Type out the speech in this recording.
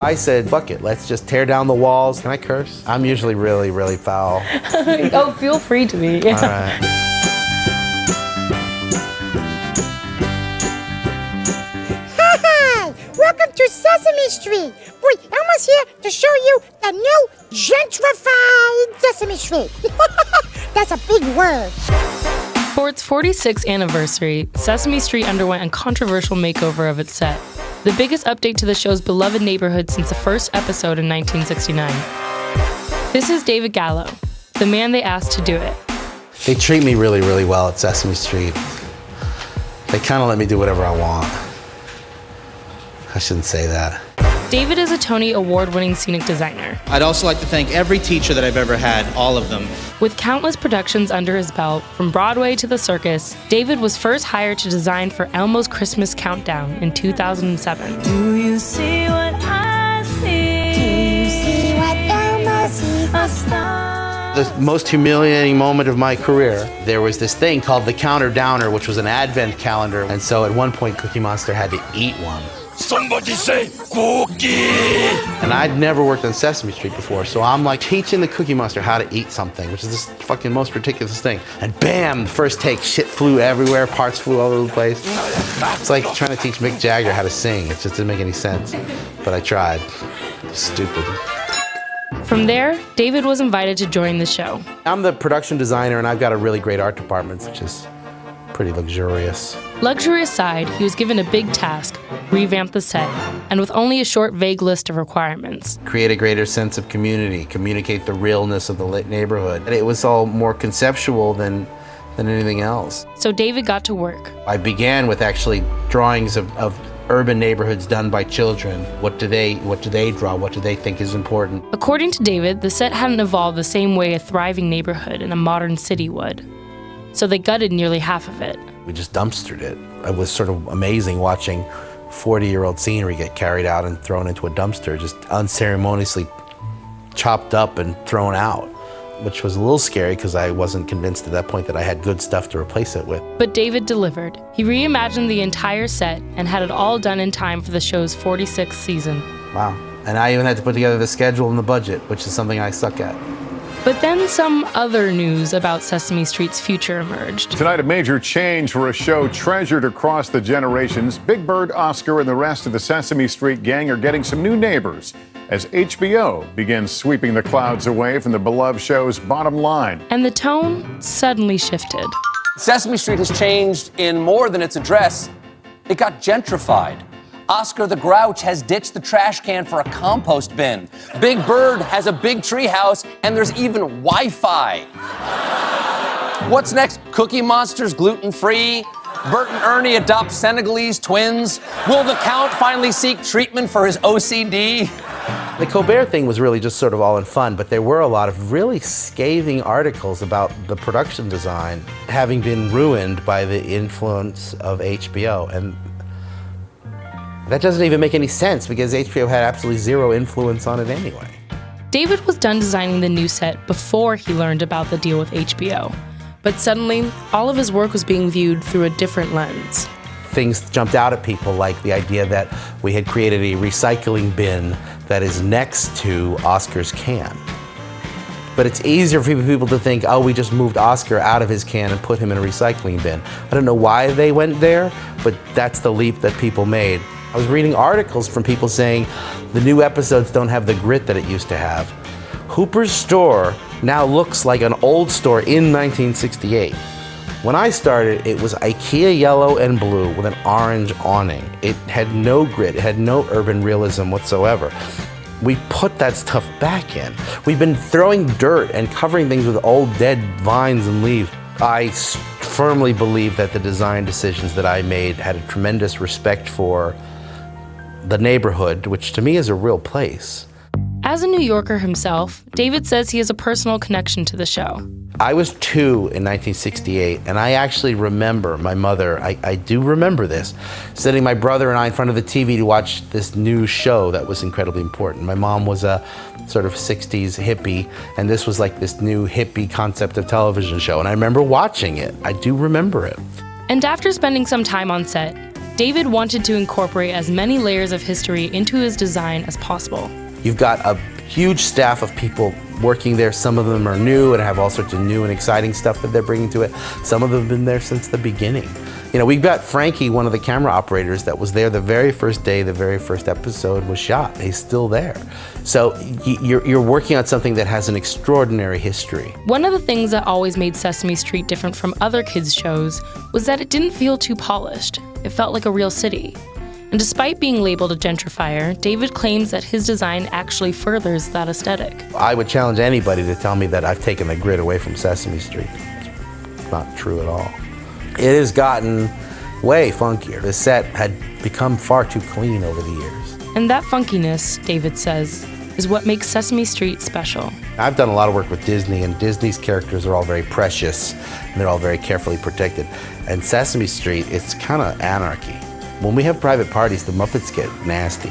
I said, fuck it, let's just tear down the walls. Can I curse? I'm usually really, really foul. Oh, feel free to be. All right. Hi, welcome to Sesame Street. Boy, Elmo's here to show you the new gentrified Sesame Street. That's a big word. For its 46th anniversary, Sesame Street underwent a controversial makeover of its set. The biggest update to the show's beloved neighborhood since the first episode in 1969. This is David Gallo, the man they asked to do it. They treat me really, really well at Sesame Street. They kind of let me do whatever I want. I shouldn't say that. David is a Tony Award-winning scenic designer. I'd also like to thank every teacher that I've ever had, all of them. With countless productions under his belt, from Broadway to the circus, David was first hired to design for Elmo's Christmas Countdown in 2007. Do you see what I see? Do you see what Elmo sees? A star. The most humiliating moment of my career, there was this thing called the Counter Downer, which was an advent calendar. And so at one point, Cookie Monster had to eat one. Somebody say cookie! And I'd never worked on Sesame Street before, so I'm like teaching the Cookie Monster how to eat something, which is this fucking most ridiculous thing. And bam, the first take, shit flew everywhere, parts flew all over the place. It's like trying to teach Mick Jagger how to sing. It just didn't make any sense, but I tried. Stupid. From there, David was invited to join the show. I'm the production designer, and I've got a really great art department, which is pretty luxurious. Luxury aside, he was given a big task, revamp the set, and with only a short, vague list of requirements. Create a greater sense of community, communicate the realness of the neighborhood. And it was all more conceptual than anything else. So David got to work. I began with actually drawings of urban neighborhoods done by children. What do they draw? What do they think is important? According to David, the set hadn't evolved the same way a thriving neighborhood in a modern city would. So they gutted nearly half of it. We just dumpstered it. It was sort of amazing watching 40-year-old scenery get carried out and thrown into a dumpster, just unceremoniously chopped up and thrown out, which was a little scary because I wasn't convinced at that point that I had good stuff to replace it with. But David delivered. He reimagined the entire set and had it all done in time for the show's 46th season. Wow. And I even had to put together the schedule and the budget, which is something I suck at. But then some other news about Sesame Street's future emerged. Tonight, a major change for a show treasured across the generations. Big Bird, Oscar, and the rest of the Sesame Street gang are getting some new neighbors as HBO begins sweeping the clouds away from the beloved show's bottom line. And the tone suddenly shifted. Sesame Street has changed in more than its address. It got gentrified. Oscar the Grouch has ditched the trash can for a compost bin. Big Bird has a big tree house, and there's even Wi-Fi. What's next? Cookie Monster's gluten-free? Bert and Ernie adopt Senegalese twins? Will the Count finally seek treatment for his OCD? The Colbert thing was really just sort of all in fun, but there were a lot of really scathing articles about the production design having been ruined by the influence of HBO. And that doesn't even make any sense because HBO had absolutely zero influence on it anyway. David was done designing the new set before he learned about the deal with HBO. But suddenly, all of his work was being viewed through a different lens. Things jumped out at people like the idea that we had created a recycling bin that is next to Oscar's can. But it's easier for people to think, oh, we just moved Oscar out of his can and put him in a recycling bin. I don't know why they went there, but that's the leap that people made. I was reading articles from people saying the new episodes don't have the grit that it used to have. Hooper's store now looks like an old store in 1968. When I started, it was IKEA yellow and blue with an orange awning. It had no grit, it had no urban realism whatsoever. We put that stuff back in. We've been throwing dirt and covering things with old dead vines and leaves. I firmly believe that the design decisions that I made had a tremendous respect for the neighborhood, which to me is a real place. As a New Yorker himself, David says he has a personal connection to the show. I was 2 in 1968, and I actually remember my mother, I do remember this, sitting my brother and I in front of the TV to watch this new show that was incredibly important. My mom was a sort of 60s hippie, and this was like this new hippie concept of television show, and I remember watching it. I do remember it. And after spending some time on set, David wanted to incorporate as many layers of history into his design as possible. You've got a huge staff of people working there. Some of them are new and have all sorts of new and exciting stuff that they're bringing to it. Some of them have been there since the beginning. You know, we've got Frankie, one of the camera operators that was there the very first day, the very first episode was shot. He's still there. So you're working on something that has an extraordinary history. One of the things that always made Sesame Street different from other kids' shows was that it didn't feel too polished. It felt like a real city. And despite being labeled a gentrifier, David claims that his design actually furthers that aesthetic. I would challenge anybody to tell me that I've taken the grit away from Sesame Street. It's not true at all. It has gotten way funkier. The set had become far too clean over the years. And that funkiness, David says, is what makes Sesame Street special. I've done a lot of work with Disney, and Disney's characters are all very precious, and they're all very carefully protected. And Sesame Street, it's kind of anarchy. When we have private parties, the Muppets get nasty.